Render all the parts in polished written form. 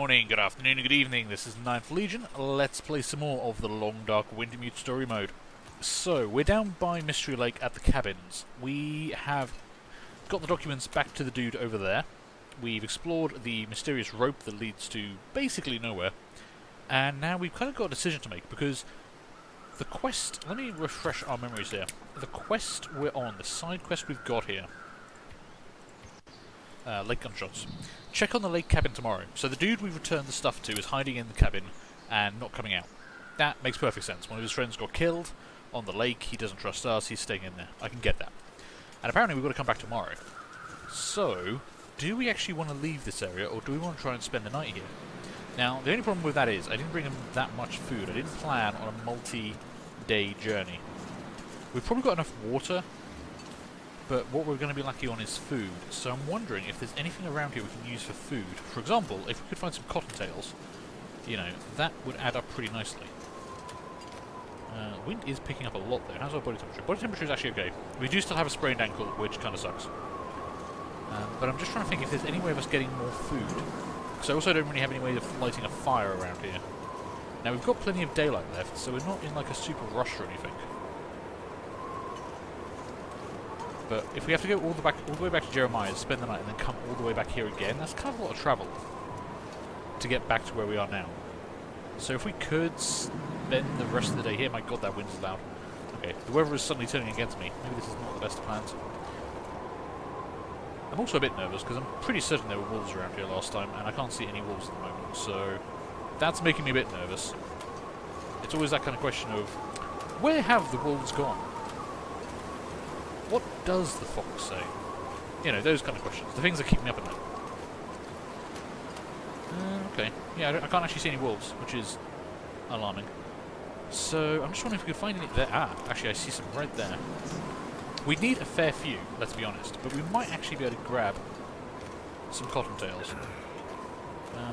morning, good afternoon, and good evening. This is 9th Legion. Let's play some more of the Long Dark Wintermute story mode. So, we're down by Mystery Lake at the cabins. We have got the documents back to the dude over there. We've explored the mysterious rope that leads to basically nowhere. And now we've kind of got a decision to make, because the quest... Let me refresh our memories here. The quest we're on, the side quest we've got here... Lake Gunshots. Check on the lake cabin tomorrow. So the dude we've returned the stuff to is hiding in the cabin and not coming out. That makes perfect sense. One of his friends got killed on the lake. He doesn't trust us. He's staying in there. I can get that. And apparently we've got to come back tomorrow. So, do we actually want to leave this area, or do we want to try and spend the night here? Now, the only problem with that is I didn't bring him that much food. I didn't plan on a multi-day journey. We've probably got enough water, but what we're going to be lucky on is food. So I'm wondering if there's anything around here we can use for food. For example, if we could find some cottontails, you know, that would add up pretty nicely. Wind is picking up a lot though. How's our body temperature? Body temperature is actually okay. We do still have a sprained ankle, which kind of sucks. But I'm just trying to think if there's any way of us getting more food. Because I also don't really have any way of lighting a fire around here. Now we've got plenty of daylight left, so we're not in like a super rush or anything. But if we have to go all the way back to Jeremiah's, spend the night, and then come all the way back here again, that's kind of a lot of travel to get back to where we are now. So if we could spend the rest of the day here, my god, that wind is loud. Okay, the weather is suddenly turning against me. Maybe this is not the best of plans. I'm also a bit nervous because I'm pretty certain there were wolves around here last time, and I can't see any wolves at the moment, so that's making me a bit nervous. It's always that kind of question of, where have the wolves gone? What does the fox say? You know, those kind of questions. The things that keep me up at night. Okay. Yeah, I can't actually see any wolves, which is alarming. So, I'm just wondering if we could find any there. Ah, actually I see some right there. We'd need a fair few, let's be honest, but we might actually be able to grab some cottontails.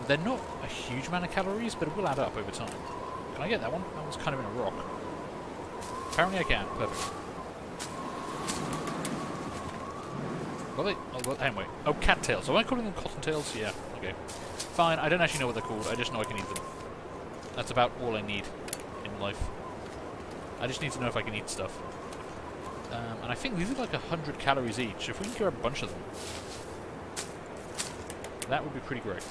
They're not a huge amount of calories, but it will add up over time. Can I get that one? That one's kind of in a rock. Apparently I can. Perfect. Oh, hang wait. Oh, cattails. Am I calling them cottontails? Yeah, okay. Fine, I don't actually know what they're called. I just know I can eat them. That's about all I need in life. I just need to know if I can eat stuff. And I think these are like 100 calories each. If we can grab a bunch of them, that would be pretty great.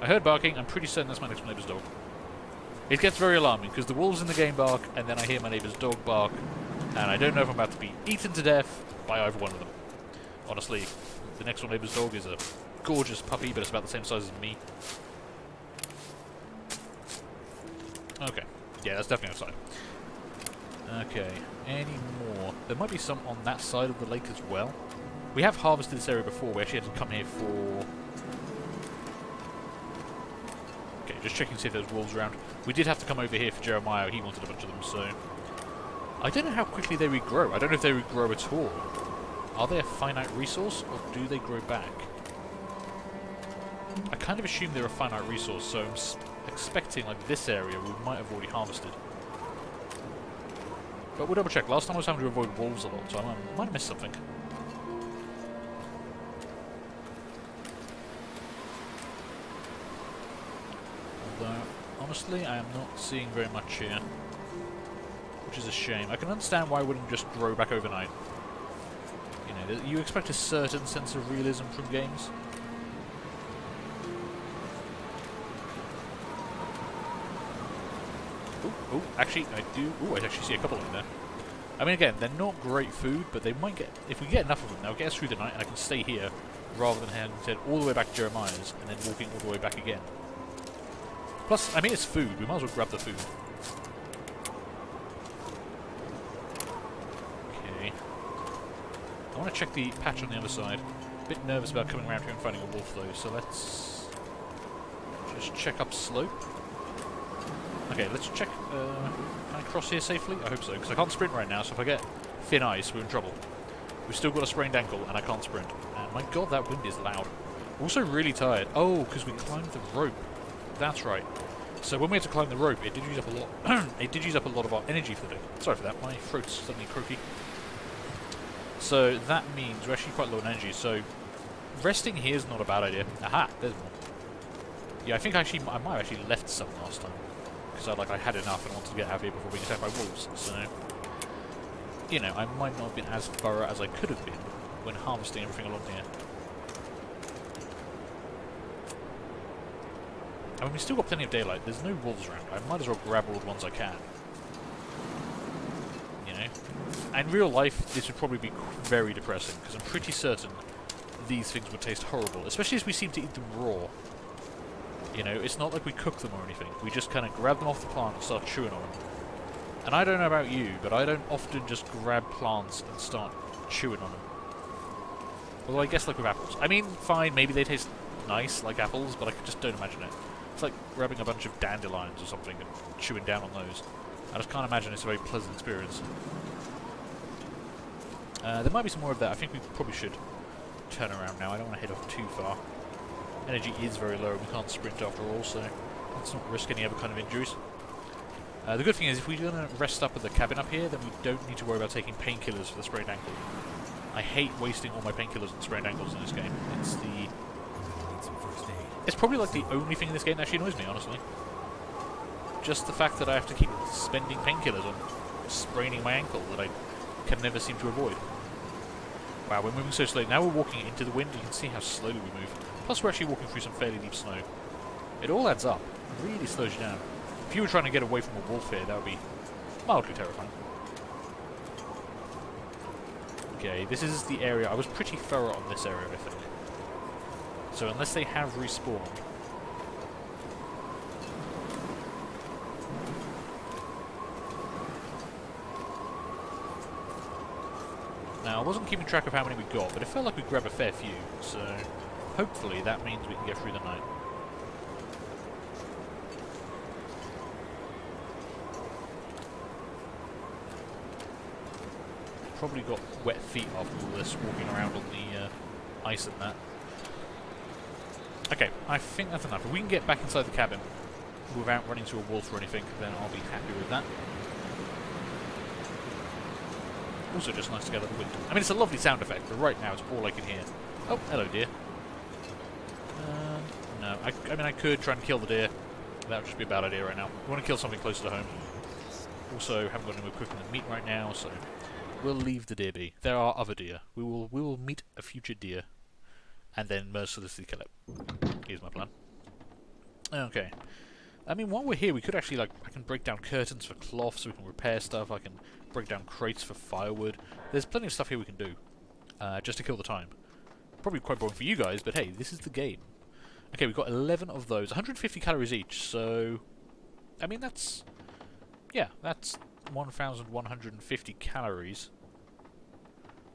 I heard barking. I'm pretty certain that's my next door neighbour's dog. It gets very alarming, because the wolves in the game bark, and then I hear my neighbour's dog bark, and I don't know if I'm about to be eaten to death by either one of them. Honestly, the next door neighbour's dog is a gorgeous puppy, but it's about the same size as me. Okay. Yeah, that's definitely outside. Okay. Any more? There might be some on that side of the lake as well. We have harvested this area before. We actually had to come here for... Okay, just checking to see if there's wolves around. We did have to come over here for Jeremiah. He wanted a bunch of them, so... I don't know how quickly they regrow. I don't know if they regrow at all. Are they a finite resource, or do they grow back? I kind of assume they're a finite resource, so I'm expecting, like, this area we might have already harvested. But we'll double check. Last time I was having to avoid wolves a lot, so I might have missed something. Honestly, I am not seeing very much here, which is a shame. I can understand why it wouldn't just grow back overnight. You know, you expect a certain sense of realism from games. Oh, actually, I do. Oh, I actually see a couple in there. I mean, again, they're not great food, but they might get... If we get enough of them, they'll get us through the night, and I can stay here, rather than having to head all the way back to Jeremiah's, and then walking all the way back again. Plus, I mean, it's food. We might as well grab the food. Okay. I want to check the patch on the other side. A bit nervous about coming around here and finding a wolf, though, so let's just check up slope. Okay, let's check. Can I cross here safely? I hope so, because I can't sprint right now, so if I get thin ice, we're in trouble. We've still got a sprained ankle, and I can't sprint. And my god, that wind is loud. I'm also really tired. Oh, because we climbed the rope. That's right. So when we had to climb the rope, it did use up a lot. It did use up a lot of our energy for the day. Sorry for that. My throat's suddenly croaky. So that means we're actually quite low on energy, so resting here is not a bad idea. Aha, there's more. Yeah, I think I might have actually left some last time. Because I had enough and wanted to get out of here before being attacked by wolves, so... You know, I might not have been as thorough as I could have been when harvesting everything along here. I mean, we've still got plenty of daylight. There's no wolves around. I might as well grab all the ones I can. You know? In real life, this would probably be very depressing, because I'm pretty certain these things would taste horrible, especially as we seem to eat them raw. You know, it's not like we cook them or anything. We just kind of grab them off the plant and start chewing on them. And I don't know about you, but I don't often just grab plants and start chewing on them. Although I guess like with apples. I mean, fine, maybe they taste nice like apples, but I just don't imagine it. It's like grabbing a bunch of dandelions or something and chewing down on those. I just can't imagine it's a very pleasant experience. There might be some more of that. I think we probably should turn around now. I don't want to head off too far. Energy is very low and we can't sprint after all, so let's not risk any other kind of injuries. The good thing is, if we're going to rest up at the cabin up here, then we don't need to worry about taking painkillers for the sprained ankle. I hate wasting all my painkillers and sprained ankles in this game. It's probably like the only thing in this game that actually annoys me, honestly. Just the fact that I have to keep spending painkillers on spraining my ankle that I can never seem to avoid. Wow, we're moving so slowly. Now we're walking into the wind, you can see how slowly we move. Plus we're actually walking through some fairly deep snow. It all adds up. It really slows you down. If you were trying to get away from a wolf here, that would be mildly terrifying. Okay, this is the area. I was pretty thorough on this area, I think. So unless they have respawned... Now, I wasn't keeping track of how many we got, but it felt like we grabbed a fair few, so hopefully that means we can get through the night. Probably got wet feet after all this, walking around on the ice and that. Okay, I think that's enough. If we can get back inside the cabin without running into a wolf or anything, then I'll be happy with that. Also just nice to get out of the wind. I mean, it's a lovely sound effect, but right now it's all I can hear. Oh, hello deer. No, I mean I could try and kill the deer. That would just be a bad idea right now. We want to kill something closer to home. Also, haven't got any more cooking than meat right now, so we'll leave the deer be. There are other deer. We will meet a future deer, and then mercilessly kill it. Here's my plan. Okay. I mean, while we're here, we could actually, like, I can break down curtains for cloth so we can repair stuff. I can break down crates for firewood. There's plenty of stuff here we can do, just to kill the time. Probably quite boring for you guys, but hey, this is the game. Okay, we've got 11 of those. 150 calories each, so... I mean, that's... Yeah, that's 1,150 calories.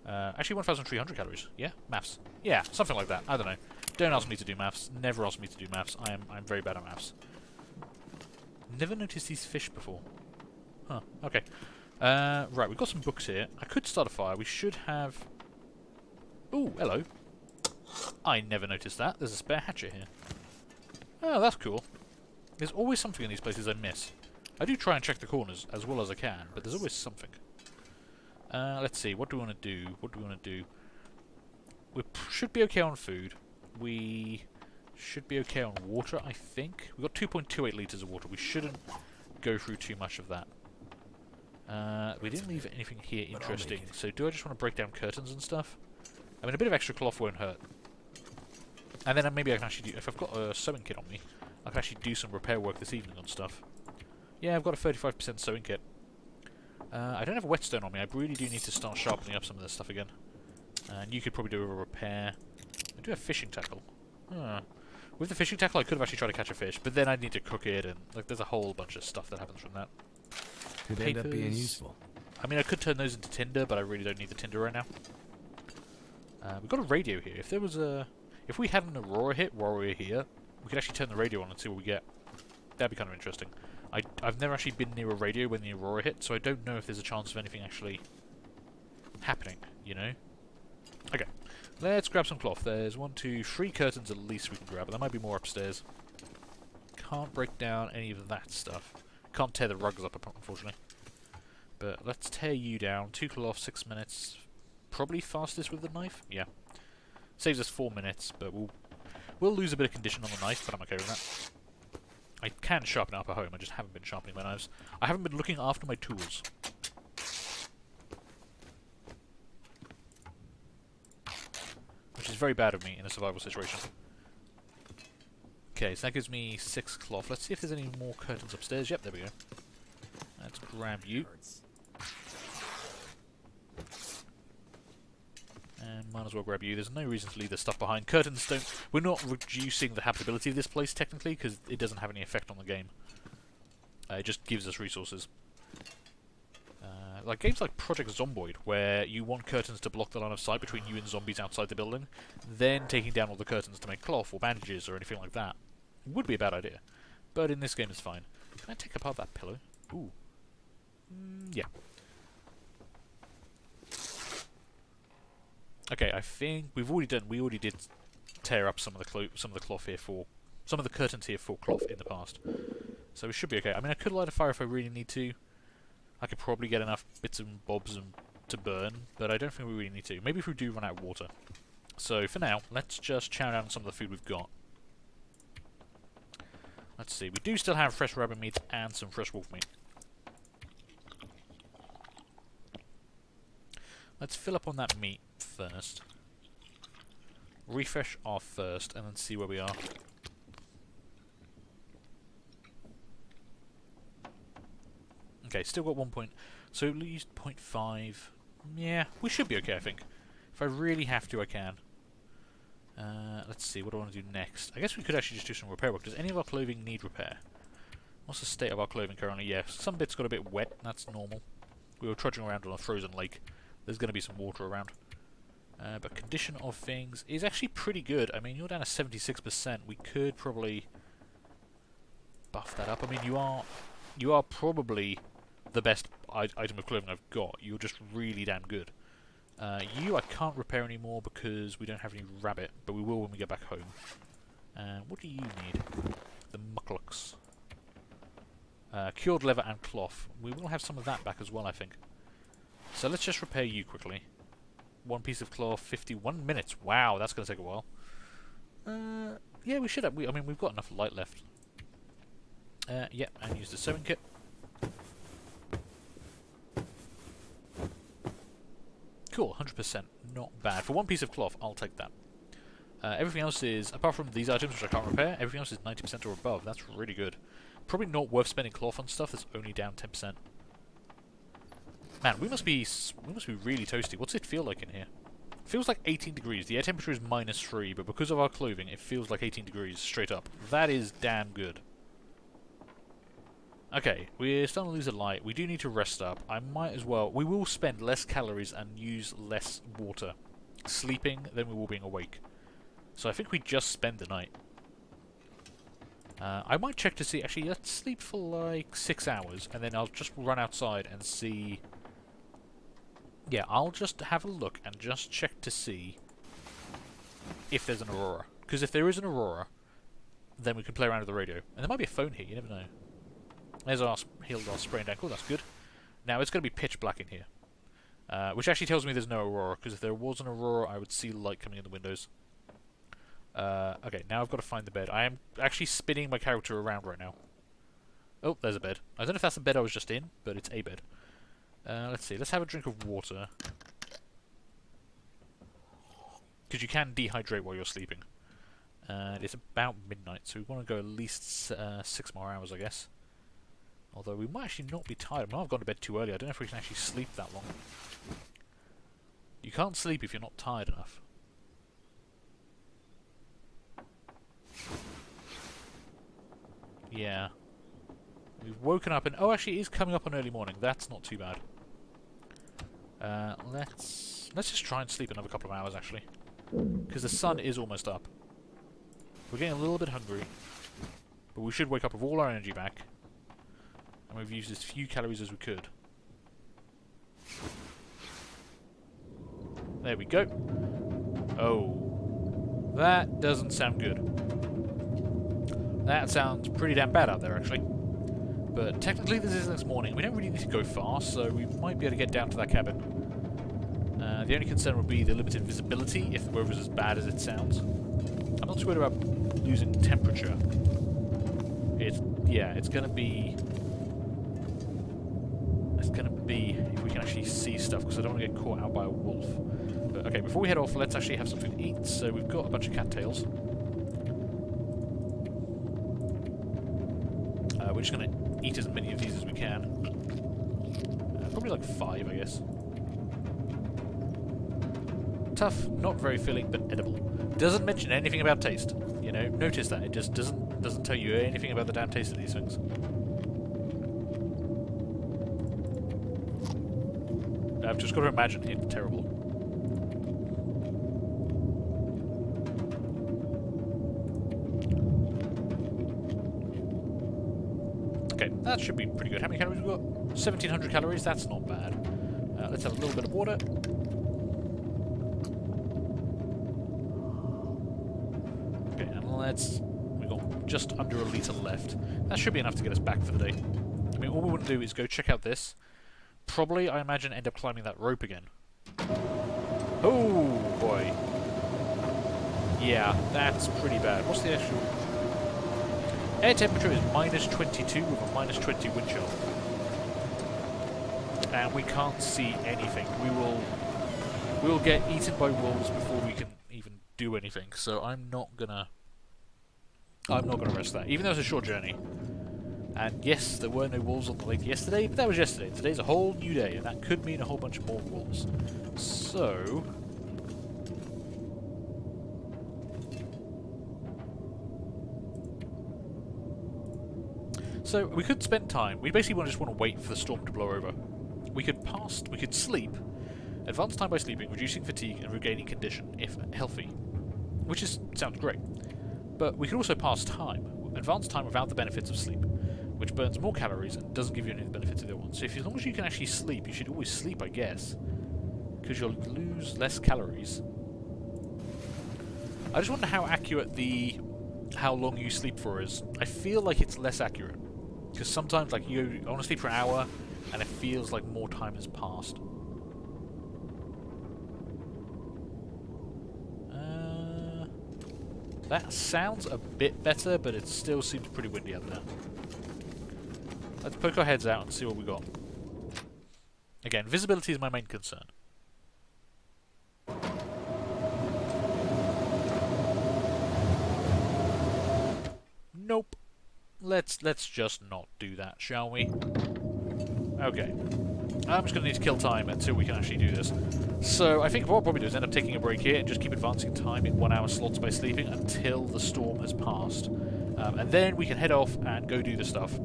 Actually, 1,300 calories. Yeah, maths. Yeah, something like that. I don't know. Don't ask me to do maths. Never ask me to do maths. I'm very bad at maths. Never noticed these fish before. Huh, okay. Right, we've got some books here. I could start a fire. We should have... Ooh, hello. I never noticed that. There's a spare hatchet here. Oh, that's cool. There's always something in these places I miss. I do try and check the corners as well as I can, but there's always something. Let's see, what do we want to do? What do we want to do? We should be okay on food. We should be okay on water, I think. We've got 2.28 litres of water. We shouldn't go through too much of that. We didn't leave anything here interesting, so do I just want to break down curtains and stuff? I mean, a bit of extra cloth won't hurt. And then maybe I can actually do... If I've got a sewing kit on me, I can actually do some repair work this evening on stuff. Yeah, I've got a 35% sewing kit. I don't have a whetstone on me. I really do need to start sharpening up some of this stuff again. And you could probably do a repair. I do have fishing tackle. With the fishing tackle, I could have actually tried to catch a fish, but then I'd need to cook it, and like, there's a whole bunch of stuff that happens from that. Could end up being useful. I mean, I could turn those into tinder, but I really don't need the tinder right now. We've got a radio here. If there was a... If we had an Aurora hit while we were here, we could actually turn the radio on and see what we get. That'd be kind of interesting. I've never actually been near a radio when the Aurora hit, so I don't know if there's a chance of anything actually happening, you know? Okay, let's grab some cloth. There's 1, 2, 3 curtains at least we can grab, but there might be more upstairs. Can't break down any of that stuff. Can't tear the rugs up, unfortunately. But let's tear you down. 2 cloth, 6 minutes. probably fastest with the knife. Yeah. Saves us 4 minutes, but we'll lose a bit of condition on the knife, but I'm okay with that. I can sharpen it up at home, I just haven't been sharpening my knives. I haven't been looking after my tools. Which is very bad of me in a survival situation. Okay, so that gives me 6 cloth. Let's see if there's any more curtains upstairs. Yep, there we go. Let's grab you. And might as well grab you. There's no reason to leave this stuff behind. Curtains don't... We're not reducing the habitability of this place, technically, because it doesn't have any effect on the game. It just gives us resources. Like games like Project Zomboid, where you want curtains to block the line of sight between you and zombies outside the building, then taking down all the curtains to make cloth or bandages or anything like that. Would be a bad idea. But in this game it's fine. Can I take apart that pillow? Ooh. Yeah. Okay, I think we already did tear up some of the cloth here some of the curtains here for cloth in the past. So we should be okay. I mean, I could light a fire if I really need to. I could probably get enough bits and bobs to burn, but I don't think we really need to. Maybe if we do run out of water. So for now, let's just chow down on some of the food we've got. Let's see, we do still have fresh rabbit meat and some fresh wolf meat. Let's fill up on that meat first. Refresh our first, and then see where we are. Okay, still got 1 point, so at least 0.5. Yeah, we should be okay, I think. If I really have to, I can. Let's see, what do I want to do next? I guess we could actually just do some repair work. Does any of our clothing need repair? What's the state of our clothing currently? Yeah, some bits got a bit wet, that's normal. We were trudging around on a frozen lake. There's going to be some water around. But condition of things is actually pretty good. I mean, you're down to 76%. We could probably buff that up. I mean, you are probably the best item of clothing I've got. You're just really damn good. You I can't repair anymore because we don't have any rabbit, but we will when we get back home. What do you need? The mucklucks. Cured leather and cloth. We will have some of that back as well, I think. So let's just repair you quickly. 1 piece of cloth, 51 minutes. Wow, that's going to take a while. Yeah, we should have. I mean, we've got enough light left. Yeah, and use the sewing kit. Cool, 100%. Not bad. For 1 piece of cloth, I'll take that. Everything else is, apart from these items which I can't repair, everything else is 90% or above. That's really good. Probably not worth spending cloth on stuff that's only down 10%. Man, we must be really toasty. What's it feel like in here? It feels like 18 degrees. The air temperature is -3, but because of our clothing, it feels like 18 degrees straight up. That is damn good. Okay, we're starting to lose a light. We do need to rest up. I might as well... We will spend less calories and use less water sleeping than we will being awake. So I think we just spend the night. I might check to see... Actually, let's sleep for like 6 hours, and then I'll just run outside and see... Yeah, I'll just have a look and just check to see if there's an aurora. Because if there is an aurora, then we can play around with the radio. And there might be a phone here, you never know. There's our healed our sprained ankle, that's good. Now it's going to be pitch black in here. Which actually tells me there's no aurora, because if there was an aurora, I would see light coming in the windows. Okay, now I've got to find the bed. I am actually spinning my character around right now. Oh, there's a bed. I don't know if that's the bed I was just in, but it's a bed. Let's see, let's have a drink of water. Because you can dehydrate while you're sleeping. It's about midnight, so we want to go at least 6 more hours, I guess. Although we might actually not be tired. I might have gone to bed too early. I don't know if we can actually sleep that long. You can't sleep if you're not tired enough. Yeah. We've woken up and... Oh, actually, it is coming up on early morning. That's not too bad. Let's just try and sleep another couple of hours, actually. Because the sun is almost up. We're getting a little bit hungry. But we should wake up with all our energy back. And we've used as few calories as we could. There we go. Oh. That doesn't sound good. That sounds pretty damn bad out there, actually. But technically this is next morning. We don't really need to go far, so we might be able to get down to that cabin. The only concern would be the limited visibility if the weather's as bad as it sounds. I'm not too worried about losing temperature. It's gonna be if we can actually see stuff, because I don't want to get caught out by a wolf. But, okay, before we head off, let's actually have something to eat. So we've got a bunch of cattails. We're just gonna eat as many of these as we can. Probably like 5, I guess. Tough, not very filling, but edible. Doesn't mention anything about taste. You know, notice that. It just doesn't tell you anything about the damn taste of these things. I've just got to imagine it's terrible. Okay, that should be pretty good. How many calories have we got? 1,700 calories, that's not bad. Let's have a little bit of water. Okay, and we've got just under a litre left. That should be enough to get us back for the day. I mean, all we want to do is go check out this. Probably, I imagine, end up climbing that rope again. Oh, boy. Yeah, that's pretty bad. What's the actual... Air temperature is -22 with a -20 wind chill. And we can't see anything. We will get eaten by wolves before we can even do anything. So I'm not gonna risk that, even though it's a short journey. And yes, there were no wolves on the lake yesterday, but that was yesterday. Today's a whole new day, and that could mean a whole bunch more wolves. So... we could spend time. We basically just want to wait for the storm to blow over. We could sleep. Advance time by sleeping, reducing fatigue and regaining condition, if healthy. Which sounds great. But we could also pass time. Advance time without the benefits of sleep, which burns more calories and doesn't give you any of the benefits of the other one. So as long as you can actually sleep, you should always sleep, I guess. Because you'll lose less calories. I just wonder how accurate how long you sleep for is. I feel like it's less accurate. Because sometimes, like, I want to sleep for an hour, and it feels like more time has passed. That sounds a bit better, but it still seems pretty windy out there. Let's poke our heads out and see what we got. Again, visibility is my main concern. Nope. Let's just not do that, shall we? Okay. I'm just going to need to kill time until we can actually do this. So I think what I'll probably do is end up taking a break here and just keep advancing time in 1 hour slots by sleeping until the storm has passed. And then we can head off and go do the stuff.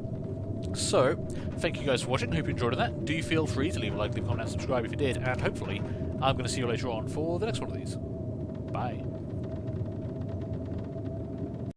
So, thank you guys for watching. Hope you enjoyed that. Do feel free to leave a like, leave a comment, and subscribe if you did. And hopefully, I'm going to see you later on for the next one of these. Bye.